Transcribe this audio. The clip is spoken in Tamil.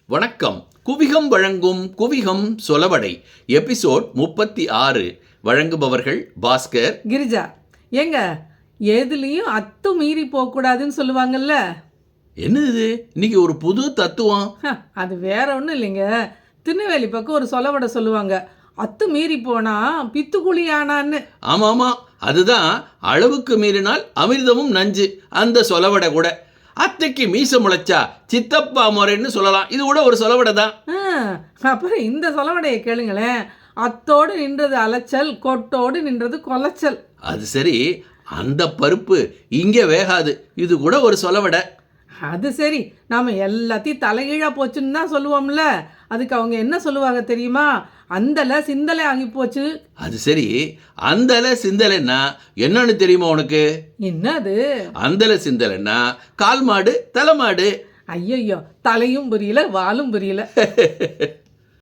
வணக்கம். குவிகம் வழங்கும் குவிகம் சொலவடை எபிசோட் 36. வழங்குபவர்கள் பாஸ்கர், கிரிஜா. ஏங்க, எதுலேயும் அத்து மீறி போகக்கூடாதுன்னு சொல்லுவாங்கல்ல. என்ன இது இன்னைக்கு ஒரு புது தத்துவம்? அது வேற ஒன்றும் இல்லைங்க. திருநெல்வேலி பக்கம் ஒரு சொலவடை சொல்லுவாங்க, அத்து மீறி போனா பித்துக்குழி ஆனான்னு. ஆமாமா, அதுதான் அளவுக்கு மீறினால் அமிர்தமும் நஞ்சு. அந்த சொலவடை கூட அத்தைக்கு மீச முளைச்சா சித்தப்பா முறைன்னு சொல்லலாம். இது கூட ஒரு சொலவடை தான். அப்புறம் இந்த சொலவடையை கேளுங்களேன். அத்தோடு நின்றது அலைச்சல், கொட்டோடு நின்றது கொலைச்சல். அது சரி, அந்த பருப்பு இங்க வேகாது, இது கூட ஒரு சொலவடை. அது சரி, நாம் எல்லாத்தையும் தலைகீழா போச்சுன்னு தான் சொல்லுவோம்ல. அதுக்கு அவங்க என்ன சொல்லுவாங்க தெரியுமா? அந்தலை சிந்தலை ஆகி போச்சு. அது சரி, அந்தலை சிந்தலைன்னா என்னன்னு தெரியுமா உனக்கு? என்னது? அந்தலை சிந்தலைன்னா கால் மாடு தலை மாடு. ஐயோ, தலையும் புரியல வாலும் புரியல.